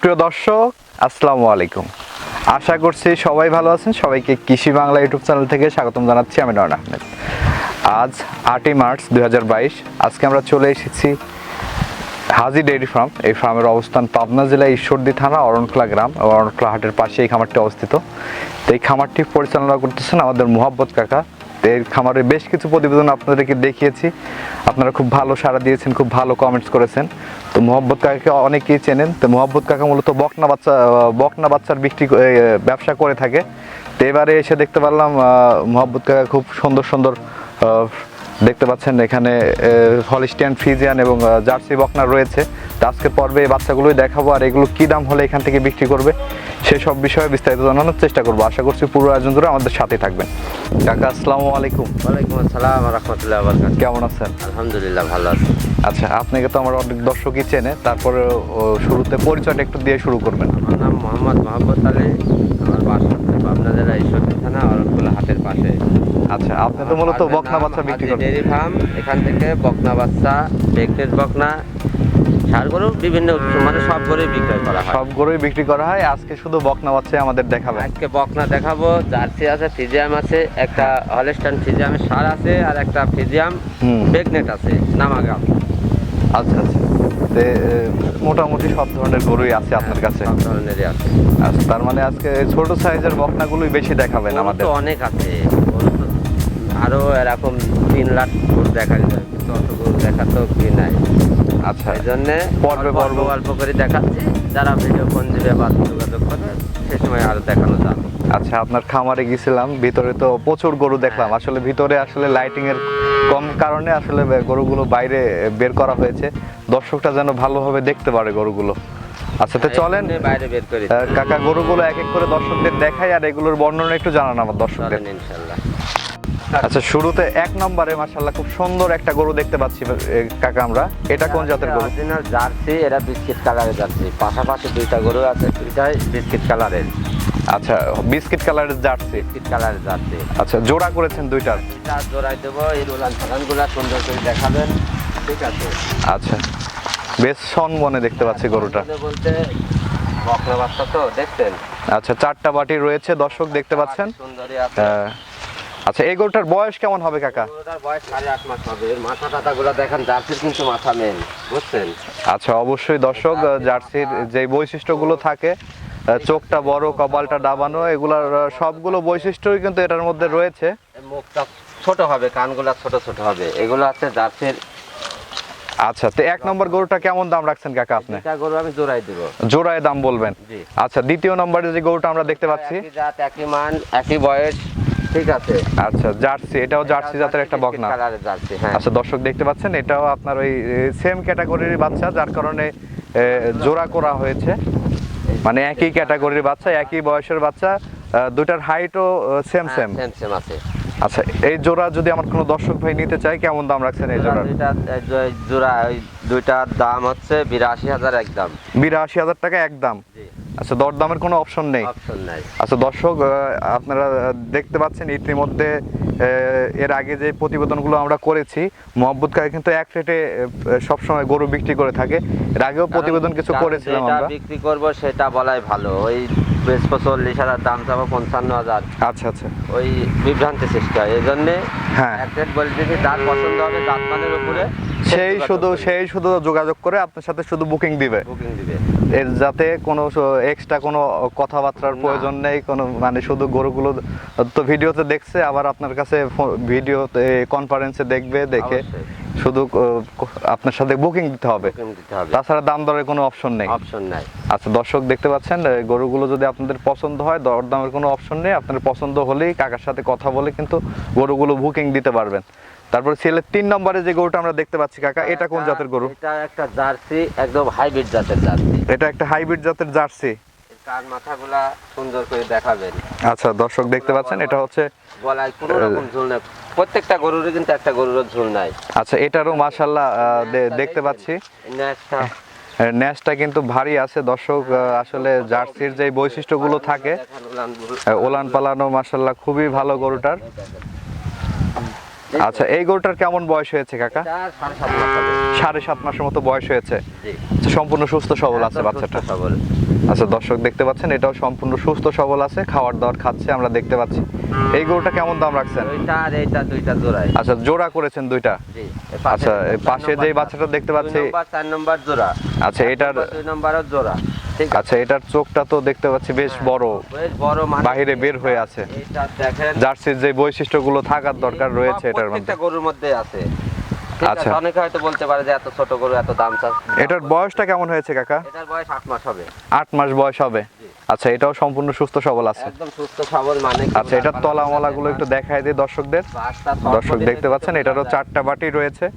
সুপ্রিয় দর্শক, আসসালামু আলাইকুম। আশা করছি সবাই ভালো আছেন। সবাইকে কৃষি বাংলা ইউটিউব চ্যানেল থেকে স্বাগতম জানাচ্ছি। আমি রয়জন আহমেদ। আজ 8ই মার্চ 2022। আজকে আমরা চলে এসেছি হাজি ডেইরি ফার্ম। এই ফার্মের অবস্থান পাবনা জেলায় ঈশ্বরদী থানা অরণখোলা গ্রাম ও অরণখোলা হাটের পাশে এই খামারটি অবস্থিত। তো এই খামারটি পরিচালনা করতেছেন আমাদের মোহাব্বত কাকা। এর খামারে বেশ কিছু প্রতিবেদন আপনাদেরকে দেখিয়েছি, আপনারা খুব ভালো সাড়া দিয়েছেন, খুব ভালো কমেন্টস করেছেন। তো মোহাব্বত কাকাকে অনেকেই চেনেন। তো মোহাব্বত কাকা মূলত বকনা বাচ্চার ব্যবসা করে থাকে। তো এবারে এসে দেখতে পারলাম মোহাব্বত কাকা খুব সুন্দর সুন্দর দেখতে পাচ্ছেন এখানে হলিস্টিয়ান, ফ্রিজিয়ান এবং জার্সি বকনা রয়েছে। তো আজকের পর্বে এই বাচ্চাগুলোই দেখাবো, আর এগুলো কী দাম হলে এখান থেকে বিক্রি করবে সেসব বিষয়ে বিস্তারিত জানানোর চেষ্টা করবো। আশা করছি পুরো আয়োজন ধরে আমাদের সাথে থাকবেন। কাকা আসসালামু আলাইকুম। ওয়ালাইকুম আসসালাম রাহমাতুল্লাহি ওয়া বারাকাতুহু। কেমন আছেন? আলহামদুলিল্লাহ ভালো আছি। আচ্ছা, আপনাকে তো আমার অনেক দর্শকই চেনে, তারপরে শুরুতে পরিচয়টা একটু দিয়ে শুরু করবেন। আমার নাম মোহাম্মদ মাহবুব আলী। আমার বাসা হচ্ছে পাবনা জেলা ঈশ্বরদী থানা অরণখোলা হাটের পাশে। আচ্ছা, আপনি তো মূলত বকনা বাচ্চা বিক্রি করেন? ডেইরি ফার্ম, এখান থেকে বকনা বাচ্চা, প্রেগনেন্ট বকনা, ষাঁড় গরু, বিভিন্ন মানে সব গরুই বিক্রয় করা হয়। সব গরুই বিক্রি করা হয়। আজকে শুধু বকনা বাচ্চাই আমাদের দেখাবেন? আজকে বকনা দেখাবো, জার্সি আছে, ফ্রিজিয়াম আছে, একটা হলিস্টাইন ফ্রিজিয়ামের ষাঁড় আছে, আর একটা ফ্রিজিয়াম প্রেগনেন্ট আছে নামাগাম। আচ্ছা আচ্ছা, মোটামুটি সব ধরনের গরুই আছে আপনার কাছে? সব ধরনেরই আছে। আচ্ছা, তার মানে আজকে ছোট সাইজের বকনাগুলোই বেশি দেখাবেন আমাদের? অনেক আছে, আরো এরকম 3 লাখ গরু দেখা যায়, কিন্তু অত গরু দেখার তো কি নাই। আচ্ছা, এই জন্যে অল্প করে দেখাচ্ছি। যারা ভিডিও ফোন দিবে বা যোগাযোগ করবে সেই সময় আরো দেখানো যাবে। আচ্ছা, আপনার খামারে গেছিলাম, ভিতরে তো প্রচুর গরু দেখলাম। আসলে ভিতরে আসলে লাইটিং এর কম কারণে আসলে গরুগুলো বাইরে বের করা হয়েছে, দর্শকটা যেন ভালোভাবে দেখতে পারে গরুগুলো। আচ্ছা, তো চলেন বাইরে বের করে কাকা গরুগুলো এক এক করে দর্শকদের দেখাই, আর এগুলোর বর্ণনা একটু জানান আমার দর্শকদের। ইনশাআল্লাহ। আচ্ছা, শুরুতে 1 নম্বরে মাশাআল্লাহ খুব সুন্দর একটা গরু দেখতে পাচ্ছি কাকা আমরা। এটা কোন জাতের গরু? অরিজিনাল জার্সি, এরা বিস্কিট কালারের জার্সি। পাশাপাশি দুইটা গরু আছে, দুইটাই বিস্কিট কালারের। আচ্ছা, বিস্কিট কালারের জার্সি। বিস্কিট কালারের জার্সি। আচ্ছা, জোড়া করেছেন দুইটার? এটা জোড়াই দেবো। এই উলান পালানগুলো সুন্দর করে দেখাবেন, ঠিক আছে? আচ্ছা, বেশ সনমনে দেখতে পাচ্ছি গরুটা। বলতে বকনা বাচ্চা তো দেখছেন। আচ্ছা, 4টা বাটি রয়েছে, দর্শক দেখতে পাচ্ছেন। সুন্দরী আছে। আচ্ছা, এই গরুটার বয়স কেমন হবে কাকা? গরুটার বয়স 8.5 মাস হবে। এর মাথা টাথাগুলো দেখেন, জার্সির কিন্তু মাথা নেই, বুঝছেন? আচ্ছা, অবশ্যই দর্শক, জার্সির যে বৈশিষ্ট্যগুলো থাকে, চোখটা বড়, কপালটা দাবানো, এগুলার সবগুলো বৈশিষ্ট্যই কিন্তু এটার মধ্যে রয়েছে। মুখটা ছোট হবে, কানগুলা ছোট ছোট হবে, এগুলো আছে জার্সির। আচ্ছা, তো 1 নম্বর গরুটা কেমন দাম রাখছেন কাকা আপনি? এটা গরু আমি জোড়াই দেব। জোড়ায় দাম বলবেন? জি। আচ্ছা, দ্বিতীয় নম্বরে যে গরুটা আমরা দেখতে পাচ্ছি, একই জাত, একই মান, একই বয়স, ঠিক আছে? আচ্ছা, জার্সি, এটাও জার্সি জাতের একটা বকনা। কালারের জার্সি, হ্যাঁ। আচ্ছা, দর্শক দেখতে পাচ্ছেন, এটাও আপনার ওই সেম ক্যাটাগরির বাচ্চা, যার কারণে জোড়া করা হয়েছে। মানে একই ক্যাটাগরির বাচ্চা, একই বয়সের বাচ্চা, দুটার হাইটও সেম সেম আছে। আচ্ছা, এই জোড়া যদি আমার কোনো দর্শক ভাই নিতে চায়, কেমন দাম রাখছেন এই জোড়ার? জোড়া দুইটার দাম হচ্ছে 82,000 একদম। 82,000 টাকা একদম? আচ্ছা, দরদামের কোনো অপশন নেই? অপশন নাই। আচ্ছা দর্শক, আপনারা দেখতে পাচ্ছেন ইতিমধ্যে এর আগে যে প্রতিবেদনগুলো আমরা করেছি, মোহাম্মদ কাকা কিন্তু এক রেটে সবসময় গরু বিক্রি করে থাকে। এর আগেও প্রতিবেদন কিছু করেছিলাম আমরা। বিক্রি করব সেটা বলাই ভালো। ওই 40,000 দাম চাবো 55,000। আচ্ছা আচ্ছা, ওই বিভ্রান্তি সৃষ্টি হয়, এই জন্যে হ্যাঁ, এক রেট বলে দিচ্ছি। যার পছন্দ হবে জাত মানের উপরে সেই শুধু যোগাযোগ করে আপনার সাথে শুধু বুকিং দিবে। এর যাতে কোনো এক্সট্রা কোনো কথাবার্তার প্রয়োজন নেই, কোনো মানে শুধু গরুগুলো তো ভিডিওতে দেখছে, আবার আপনার কাছে ভিডিওতে কনফারেন্সে দেখবে, দেখে শুধু আপনার সাথে বুকিং দিতে হবে, তাছাড়া দাম দরের কোনো অপশন নেই। আচ্ছা দর্শক দেখতে পাচ্ছেন, গরুগুলো যদি আপনাদের পছন্দ হয়, দরদামের কোনো অপশন নেই। আপনার পছন্দ হলেই কাকার সাথে কথা বলে কিন্তু গরুগুলো বুকিং দিতে পারবেন। তারপরে সিলের 3 নম্বরে যে গরুটা আমরা দেখতে পাচ্ছি কাকা, এটা কোন জাতের গরু? এটা একটা জার্সি, একদম হাইব্রিড জাতের জার্সি। এটা একটা হাইব্রিড জাতের জার্সি। কান মাথাগুলা সুন্দর করে দেখাবেন। আচ্ছা দর্শক দেখতে পাচ্ছেন, এটা হচ্ছে গলায় কোনো রকম ঝুল নেই। প্রত্যেকটা গরুর কিন্তু একটা গরুর ঝুল নাই। আচ্ছা, এটারও মাশাআল্লাহ দেখতে পাচ্ছি ন্যাসটা কিন্তু ভারী আছে দর্শক। আসলে জার্সির যে বৈশিষ্ট্যগুলো থাকে, ওলান পালানো মাশাআল্লাহ খুবই ভালো গরুটার। আচ্ছা, এই গরুটার কেমন বয়স হয়েছে কাকা? এটা 7.5 মাস হবে। 7.5 মাসের মতো বয়স হয়েছে। জি, আচ্ছা, সম্পূর্ণ সুস্থ সবল আছে একদম বাচ্চাটা। সুস্থ সবল। আচ্ছা দর্শক দেখতে পাচ্ছেন, এটাও সম্পূর্ণ সুস্থ সবল আছে, খাবার দাবার খাচ্ছে আমরা দেখতে পাচ্ছি। এই গরুটা কেমন দাম রাখছেন? ওইটা আর এইটা দুইটা জোড়ায়। আচ্ছা, জোড়া করেছেন দুইটা। জি, আচ্ছা, এই পাশে যে বাচ্চাটা দেখতে পাচ্ছি, 2 নম্বর 4 নম্বর জোড়া। আচ্ছা এটার 2 নম্বরের জোড়া। ঠিক আছে, আচ্ছা এটার চোখটা তো দেখতে পাচ্ছি বেশ বড়, বেশ বড়, মানে বাহিরে বের হয়ে আছে। এইটা দেখেন, জার্সির যে বৈশিষ্ট্যগুলো থাকার দরকার রয়েছে এটার মধ্যে। প্রত্যেকটা গরুর মধ্যে আছে। ঠিক আছে, আচ্ছা। অনেকে হয়তো বলতে পারে যে এত ছোট গরু এত দাম চাচ্ছে। এটার বয়সটা কেমন হয়েছে কাকা? এটার বয়স 8 মাস হবে। 8 মাস বয়স হবে। জি। আচ্ছা, এটাও সম্পূর্ণ সুস্থ সবল আছে। একদম সুস্থ সবল, মানে আচ্ছা, এটার তলা মলাগুলো একটু দেখায় দিই দর্শকদের। দর্শক দেখতে পাচ্ছেন, এটারও 4টা বাটি রয়েছে।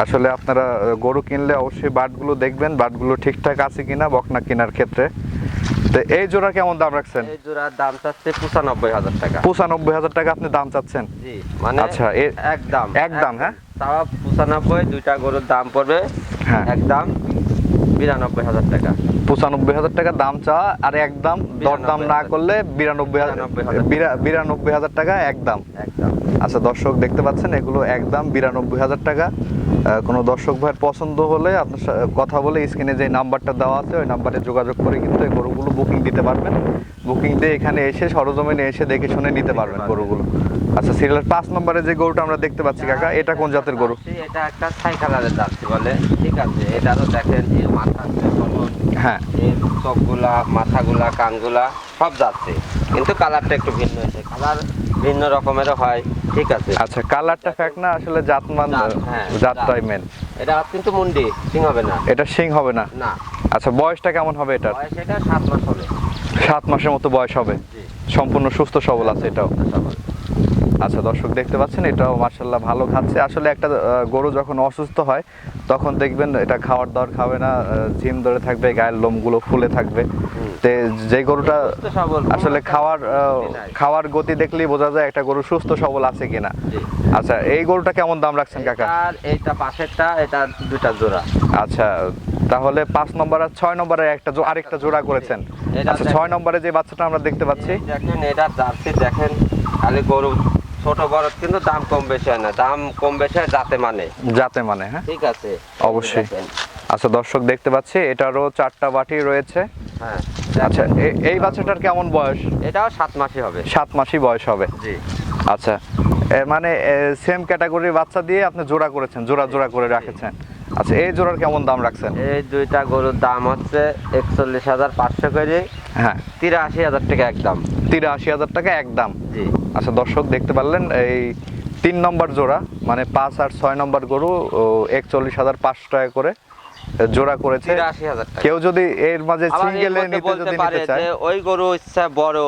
আসলে আপনারা গরু কিনলে অবশ্যই বাটগুলো দেখবেন, বাটগুলো ঠিকঠাক আছে কিনা বকনা কেনার ক্ষেত্রে। তো এই জোড়া কেমন দাম রাখছেন? এই জোড়ার দাম চাচ্ছে 95,000 টাকা। 95,000 টাকা আপনি দাম চাচ্ছেন? জি, মানে আচ্ছা, একদম একদম, হ্যাঁ তাও 95, দুইটা গরুর দাম পড়বে হ্যাঁ একদম 92,000 টাকা। 95,000 টাকা দাম চাওয়া, আর একদম দরদাম না করলে 92,000 টাকা একদম। একদম। আচ্ছা দর্শক দেখতে পাচ্ছেন, এগুলো একদম 92,000 টাকা। কোনো দর্শক ভাইয়ের পছন্দ হলে আপনার কথা বলে স্ক্রিনে যে নাম্বারটা দেওয়া আছে ওই নাম্বারে যোগাযোগ করে কিন্তু এই গরুগুলো বুকিং দিতে পারবেন। বুকিং দিয়ে এখানে এসে সরজমিনে এসে দেখে শুনে নিতে পারবেন গরুগুলো। আচ্ছা, সিরিয়ালের 5 নম্বরে যে গরুটা আমরা দেখতে পাচ্ছি কাকা, এটা কোন জাতের গরু? এটা একটা ছাই কালারের জার্সি বলে। ঠিক আছে, এটারও দেখেন এর মাথা, হ্যাঁ, এর চোখগুলা, মাথাগুলা, কানগুলা সব যাচ্ছে, কিন্তু কালারটা একটু ভিন্ন হয়েছে। কালার ভিন্ন রকমেরও হয়। ঠিক আছে। আচ্ছা, কালারটা ফ্যাক্ট না, আসলে জাতমান, হ্যাঁ, জাতটাই মেন। এটা কিন্তু মুন্ডি সিং হবে না। এটা শিং হবে না? না। আচ্ছা, বয়সটা কেমন হবে এটার? বয়স এটা 7 মাস হবে। 7 মাসের মতো বয়স হবে। জি, সম্পূর্ণ সুস্থ সবল আছে এটাও। সবল। আচ্ছা দর্শক দেখতে পাচ্ছেন, এটাও মার্শাল্লাহ ভালো খাচ্ছে। আসলে একটা গরু যখন অসুস্থ হয় তখন দেখবেন এটা খাওয়ার দাওয়ার খাবে না, ঝিম ধরে থাকবে, গায়ের লোমগুলো ফুলে থাকবে। তে যে গরুটা সুস্থ সবল, আসলে খাওয়ার নাই। খাওয়ার গতি দেখলেই বোঝা যায় একটা গরু সুস্থ সবল আছে কিনা। জি। আচ্ছা, এই গরুটা কেমন দাম রাখছেন কাকা? আর এইটা পাশেরটা, এটা দুইটা জোড়া। আচ্ছা, তাহলে 5 নম্বর আর 6 নম্বরে আরেকটা জোড়া করেছেন। এটা আচ্ছা, 6 নম্বরে যে বাচ্চাটা আমরা দেখতে পাচ্ছি, এই দেখেন, এটা জার্সি দেখেন, খালি গরু ছোট বড় কিন্তু দাম কম বেশি হয় না, দাম কম বেশি হয় যাতে মানে। যাতে মানে, হ্যাঁ ঠিক আছে, অবশ্যই। দেখেন। আচ্ছা দর্শক দেখতে পাচ্ছি, এটারও 4টা বাটি রয়েছে। হ্যাঁ, আচ্ছা, এই বাচ্চাটার কেমন বয়স? এটাও 7 মাসই হবে। 7 মাসই বয়স হবে। জি। আচ্ছা, মানে সেম ক্যাটাগরির বাচ্চা দিয়ে আপনি জোড়া করেছেন, জোড়া জোড়া করে রেখেছেন। আচ্ছা, এই জোড়ার কেমন দাম রাখছেন? এই দুইটা গরুর দাম হচ্ছে 41,500 করে, হ্যাঁ, 83,000 টাকা একদম। 83,000 টাকা একদম। জি। আচ্ছা দর্শক দেখতে পারলেন, এই 3 নম্বর জোড়া মানে 5 আর 6 নম্বর গরু 41,500 টাকা করে জোড়া করেছে। 83,000 টাকা। কেউ যদি এর মাঝে আবার এর সিঙ্গেলে মধ্যে নিতে বলতে যদি পারে নিতে চায়, যে ওই গরু ইচ্ছা বড়,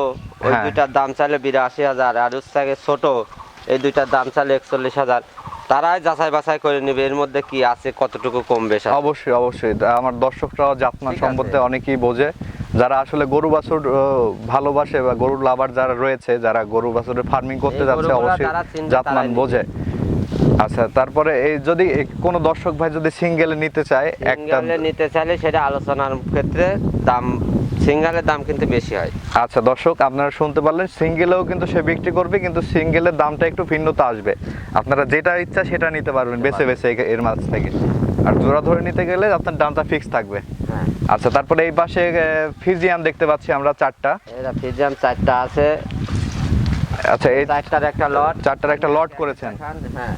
ওই হ্যাঁ। দুইটার দাম চাইলে 82,000, আর উৎসাহে ছোট এই দুইটার দাম চাইলে 41,000। তারাই যাচাই বাছাই করে নেবে এর মধ্যে কি আছে, কতটুকু কম বেশ আছে। অবশ্যই অবশ্যই। আমার দর্শকরাও জাতমান ঠিক আছে। সম্বন্ধে অনেকেই বোঝে, যারা আসলে গরু বাছুর ভালোবাসে বা গরুর লাভার যারা রয়েছে, যারা গরু বাছুরের ফার্মিং করতে এই যাচ্ছে, গরুগুলা অবশ্যই যারা চিনবে জাতমান তারাই নিবে। বোঝে। আচ্ছা, তারপরে এই যদি কোনো দর্শক ভাই যদি সিঙ্গেলে নিতে চায়, একটা সিঙ্গেলে নিতে চাইলে সেটা আলোচনার ক্ষেত্রে দাম, সিঙ্গেলের দাম কিন্তু বেশি হয়। আচ্ছা দর্শক আপনারা শুনতে পারলেন, সিঙ্গেলেও কিন্তু সে বিক্রি করবে, কিন্তু সিঙ্গেলের দামটা একটু ভিন্নতা আসবে। আপনারা যেটা ইচ্ছা সেটা নিতে পারবেন বেছে বেছে এর মাছ থেকে। আর জোড়া ধরে নিতে গেলে আপনার দামটা ফিক্স থাকবে। হ্যাঁ। আচ্ছা, তারপরে এই পাশে ফিজিয়ান দেখতে পাচ্ছি আমরা 4টা। এরা ফিজিয়াম 4টা আছে। আচ্ছা, এই 4টার একটা লট। 4টার একটা লট করেছেন। হ্যাঁ।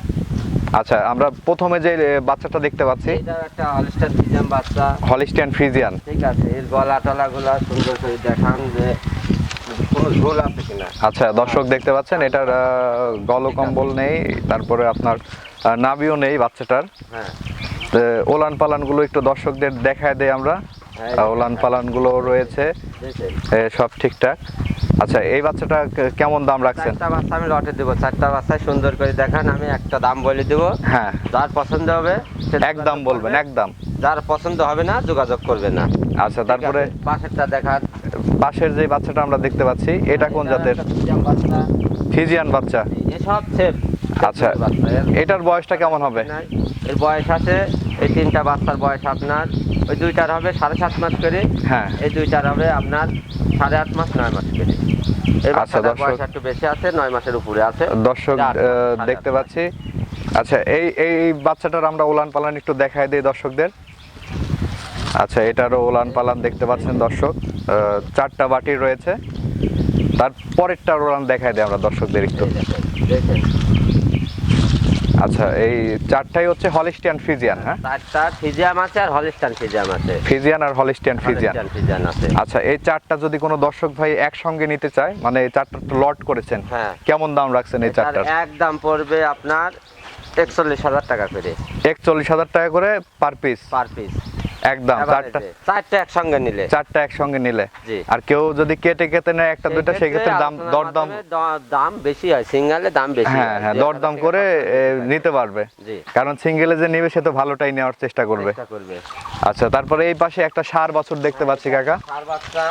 আচ্ছা, আমরা প্রথমে যে বাচ্চাটা দেখতে পাচ্ছি, এটা একটা হলস্টাইন ফিজিয়াম বাচ্চা। Holstein Friesian. ঠিক আছে, এর গলা টলাগুলা সুন্দর করে দেখান যে কোনো ঝোল আছে কিনা। আচ্ছা দর্শক দেখতে পাচ্ছেন, এটার গলকম্বল নেই, তারপরে আপনার নাভিও নেই বাচ্চাটার। হ্যাঁ। তো ওলান পালান গুলো একটু দর্শকদের দেখায় দেই আমরা। ওলান পালান গুলো রয়েছে, সব ঠিকঠাক। আচ্ছা, এই বাচ্চাটা কেমন দাম রাখছেন? 4টা বাচ্চা আমি লটে দেবো, 4টা বাচ্চা সুন্দর করে দেখান, আমি একটা দাম বলে দেবো। হ্যাঁ, যার পছন্দ হবে সে একদম বলবেন, একদম। যার পছন্দ হবে না যোগাযোগ করবে না। আচ্ছা, তারপরে ঠিক আছে, পাশেরটা দেখান। পাশের যে বাচ্চাটা আমরা দেখতে পাচ্ছি, এটা কোন জাতের? ফিজিয়ান বাচ্চা। এসব সেফ। আচ্ছা, এটার বয়সটা কেমন হবে? এর বয়স আছে, এই 3টা বাচ্চার বয়স আপনার ওই দুইটার হবে 7.5 মাস করে। হ্যাঁ, এই দুইটার হবে আপনার 8.5 মাস 9 মাস করে। এই আচ্ছা, বাচ্চাটার দর্শক বয়স একটু বেশি আছে, 9 মাসের উপরে আছে। দর্শক এটা 8 মাস, দেখতে 8.5 মাস। পাচ্ছি। আচ্ছা, এই এই বাচ্চাটার আমরা ওলান পালান একটু দেখাই দিই দর্শকদের। আচ্ছা, এটারও ওলান পালান দেখতে পাচ্ছেন দর্শক, 4টা বাটি রয়েছে। তার পরেরটা ওলান দেখাই দিই আমরা দর্শকদের একটু। এই দেখেন, দেখেন। আচ্ছা, এই 4টাই হচ্ছে হলিস্টিয়ান ফ্রিজিয়ান। হ্যাঁ, 4টা ফিজিয়াম আছে আর হলিস্টান ফিজিয়াম আছে। ফ্রিজিয়ান আর হলিস্টিয়ান ফ্রিজিয়ান। হলিস্টান ফিজিয়ান আছে। আচ্ছা, এই 4টা যদি কোনো দর্শক ভাই একসঙ্গে নিতে চায়, মানে এই 4টা তো লট করেছেন, হ্যাঁ। কেমন দাম রাখছেন এই এটার 4টার? একদম পড়বে আপনার 41,000 টাকা করে। 41,000 টাকা করে পার পিস? পার পিস একদম। 4টা একসঙ্গে নিলে। 4টা একসঙ্গে নিলে। জি। আর কেউ যদি কেটে কেটে নেয় একটা দুইটা, সেই ক্ষেত্রে দরদাম দাম বেশি হয়, সিঙ্গেলে দাম বেশি। হ্যাঁ হ্যাঁ, দরদাম করে নিতে পারবে। জি। কারণ সিঙ্গেলে যে নিবে সে তো ভালোটাই নেওয়ার চেষ্টা করবে। আচ্ছা, তারপরে এই পাশে একটা 6 বছর দেখতে পাচ্ছি কাকা। 4 বাচ্চা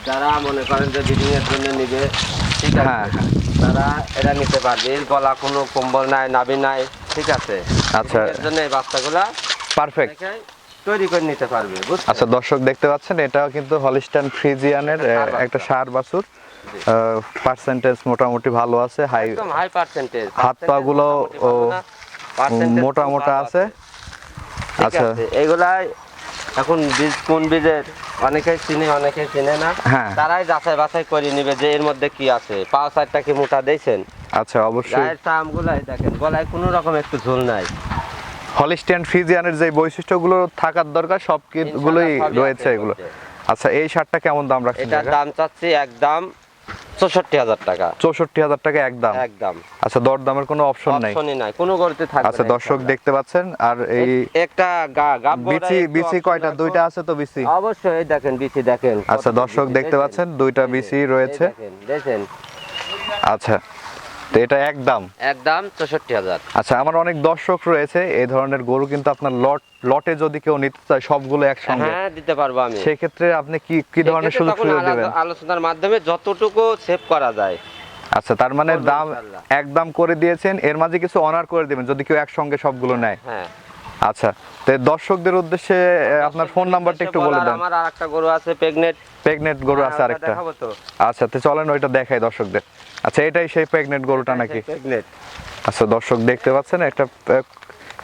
যারা মনে করেন যে ব্রিডিং এর জন্য নিবে, ঠিক আছে, হ্যাঁ, তারা এটা নিতে পারবে। এর গলা কোনো কম্বল নাই, নাভি নাই, ঠিক আছে। আচ্ছা, এর জন্য এই বাচ্চাগুলা পারফেক্ট তৈরি করে নিতে পারবে। আচ্ছা, দর্শক দেখতে পাচ্ছেন, এটাও কিন্তু হলিস্টাইন ফ্রিজিয়ানের একটা 6 বাছুর। পার্সেন্টেজ মোটামুটি ভালো আছে, একদম হাই পার্সেন্টেজ। হাত পা গুলো মোটা মোটা আছে। আচ্ছা, এইগুলাই এখন বীজ কোন বীজের অনেকেই চিনে, অনেকেই চিনে না। হ্যাঁ, তারাই যাচাই বাছাই করে নিবে যে এর মধ্যে কি আছে। পাও চারটা কি মোটা দিয়েছেন? আচ্ছা, অবশ্যই। গায়ের চামগুলাই দেখেন, গলায় কোনো রকম একটু ঝোল নাই। হলিস্টিয়ান ফ্রিজিয়ানের যে বৈশিষ্ট্যগুলো থাকার দরকার সবগুলোই রয়েছে এগুলো। আচ্ছা, এই শার্টটা কেমন দাম রাখছেন? এটার দাম চাচ্ছি একদম 64,000 টাকা। 64,000 টাকা একদম? একদম। আচ্ছা, দরদামের কোনো অপশন নাই? অপশনই নাই, কোনো গড়তে থাকবে না। আচ্ছা, দর্শক দেখতে পাচ্ছেন। আর এই একটা গাব বিচি কয়টা? দুইটা আছে তো বিচি? অবশ্যই, এই দেখেন বিচি দেখেন। আচ্ছা, দর্শক দেখতে পাচ্ছেন দুইটা বিচি রয়েছে। দেখেন। আচ্ছা, তো এটা একদম 64,000। আচ্ছা, আমার অনেক দর্শক রয়েছে এই ধরনের গরু, কিন্তু আপনার লটে যদি কেউ নিতে চায় সবগুলো একসঙ্গে, হ্যাঁ, দিতে পারবো আমি। সেই ক্ষেত্রে আপনি কি ধরনের সুযোগ সুবিধা দিবেন? আলোচনার মাধ্যমে যতটুকু সেভ করা যায়। আচ্ছা, তার মানে দাম একদম করে দিয়েছেন, এর মাঝে কিছু অনার করে দিবেন যদি কেউ একসঙ্গে সবগুলো নেয়। হ্যাঁ। আচ্ছা, তো দর্শকদের উদ্দেশ্যে আপনার ফোন নাম্বারটা একটু বলে দেন। আমার আরেকটা গরু আছে, প্রেগনেন্ট গরু আছে আরেকটা? আচ্ছা, তো চলেন ওইটা দেখাই দর্শকদের। আচ্ছা, এটাই সেই প্রেগনেন্ট গরুটা নাকি? প্রেগনেন্ট। আচ্ছা, দর্শক দেখতে পাচ্ছেন একটা,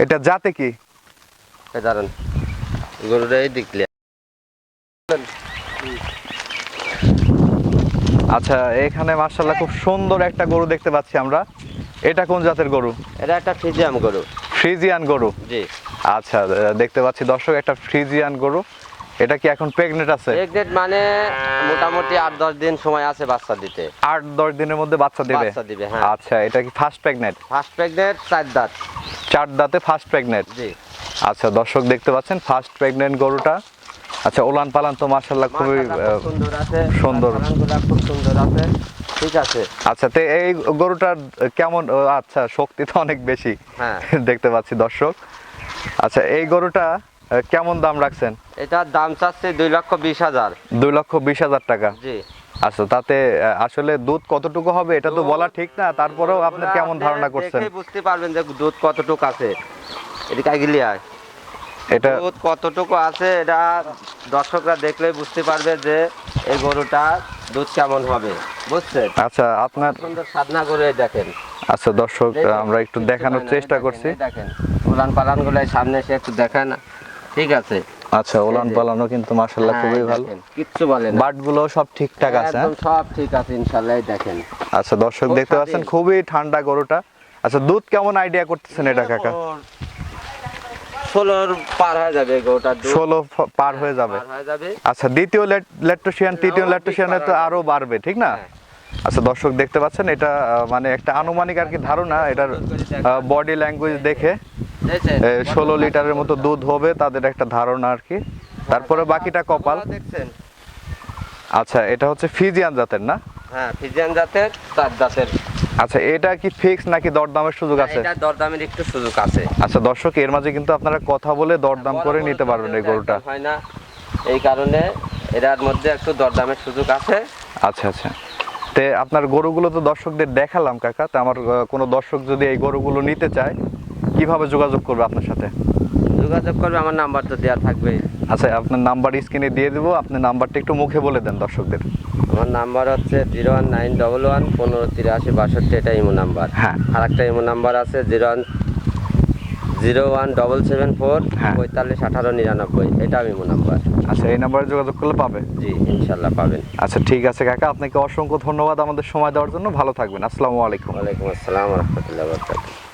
এটা জাতে কি? দাঁড়ান, গরুটা এই দেখলে। আচ্ছা, এখানে মাশাআল্লাহ খুব সুন্দর একটা গরু দেখতে পাচ্ছি আমরা। এটা কোন জাতের গরু? এটা একটা ফ্রিজিয়াম গরু। ফ্রিজিয়ান গরু? জি। আচ্ছা, দেখতে পাচ্ছি দর্শক একটা ফ্রিজিয়ান গরু। এটা কি এখন প্রেগনেন্ট আছে? প্রেগনেন্ট মানে মোটামুটি 8-10 দিন সময় আছে বাচ্চা দিতে। 8-10 দিনের মধ্যে বাচ্চা দিবে? বাচ্চা দিবে, হ্যাঁ। আচ্ছা, এটা কি ফার্স্ট প্রেগনেন্ট? ফার্স্ট প্রেগনেন্ট, 4 দাঁত। 4 দাঁতে ফার্স্ট প্রেগনেন্ট? জি। আচ্ছা, দর্শক দেখতে পাচ্ছেন ফার্স্ট প্রেগনেন্ট গরুটা। আচ্ছা, ওলান পালান তো মাশাআল্লাহ খুবই সুন্দর আছে। সুন্দর, খুব সুন্দর আছে, ঠিক আছে। আচ্ছা, তো এই গরুটার কেমন? আচ্ছা, শক্তি তো অনেক বেশি, হ্যাঁ, দেখতে পাচ্ছি দর্শক। আচ্ছা, এই গরুটা কেমন দাম রাখছেন? এটার দাম চাচ্ছে 2,20,000। 2,20,000 টাকা? জি। আচ্ছা, তাতে আসলে দুধ কতটুকু হবে এটা তো বলা ঠিক না, তারপরেও আপনি কেমন ধারণা করছেন? দেখেই বুঝতে পারবেন যে দুধ কতটুকু আছে। এদিকে গেলে এটা দুধ কতটুকু আছে এটা দর্শকরা দেখলেই বুঝতে পারবে যে এই গরুটা দুধ কেমন হবে, বুঝছেন? আচ্ছা, আপনার সুন্দর সাধনা করে দেখেন। আচ্ছা, দর্শক আমরা একটু দেখানোর চেষ্টা করছি। দেখেন উলান পালান গুলো সামনে এসে একটু দেখেন, ঠিক আছে। আচ্ছা, ওলান পালানো কিন্তু মাশাআল্লাহ খুবই ভালো, কিচ্ছু বলেন না। বাট গুলো সব ঠিকঠাক আছে? একদম সব ঠিক আছে ইনশাআল্লাহ, দেখেন। আচ্ছা, দর্শক দেখতে পাচ্ছেন খুবই ঠান্ডা গরুটা। আচ্ছা, দুধ কেমন আইডিয়া করতেছেন এটা কাকা? 16 পার হয়ে যাবে গরুটা, 16 পার হয়ে যাবে। আচ্ছা, দ্বিতীয় ল্যাকটোশিয়ান, তৃতীয় ল্যাকটোশিয়ানে তো আরো বাড়বে, ঠিক না? আচ্ছা, দর্শক দেখতে পাচ্ছেন এটা মানে একটা আনুমানিক আর কি ধারণা, এটার বডি ল্যাঙ্গুয়েজ দেখে 16 লিটারের মতো দুধ হবে তাদের একটা ধারণা আর কি। তারপরে বাকিটা কপাল। আচ্ছা, এটা হচ্ছে ফ্রিজিয়ান জাতের না? হ্যাঁ, ফ্রিজিয়ান জাতের, 4 দাঁতের। আচ্ছা, এটা কি ফিক্স নাকি দরদামের সুযোগ আছে? এটা দরদামের একটু সুযোগ আছে। আচ্ছা, দর্শক এর মাঝে কিন্তু আপনারা কথা বলে দরদাম করে নিতে পারবেন এই গরুটা, হয় না? এই কারণে এটার মধ্যে একটু দরদামের সুযোগ আছে। আচ্ছা আচ্ছা, তে আপনার গরুগুলো তো দর্শকদের দেখালাম কাকা, তা আমার কোনো দর্শক যদি এই গরুগুলো নিতে চায় কিভাবে যোগাযোগ করবে আপনার সাথে? যোগাযোগ করবে, আমার নাম্বার তো দেওয়া থাকবে। আচ্ছা, আপনার নাম্বার স্ক্রিনে দিয়ে দেবো, আপনি নাম্বারটা একটু মুখে বলে দেন দর্শকদের। আমার নাম্বার হচ্ছে 01911 1583 62, এটা ইমো নাম্বার। হ্যাঁ। আর একটা ইমো নাম্বার আছে 01774 হ্যাঁ। 45 18 99, এটাও ইমো নাম্বার। আচ্ছা, এই নাম্বারে যোগাযোগ করলে পাবে। জি, ইনশাল্লাহ পাবেন। আচ্ছা, ঠিক আছে কাকা, আপনাকে অসংখ্য ধন্যবাদ আমাদের সময় দেওয়ার জন্য। ভালো থাকবেন। আসসালামু আলাইকুম। ওয়ালাইকুম আসসালাম রহমতুল্লাহ বরকাতুহু।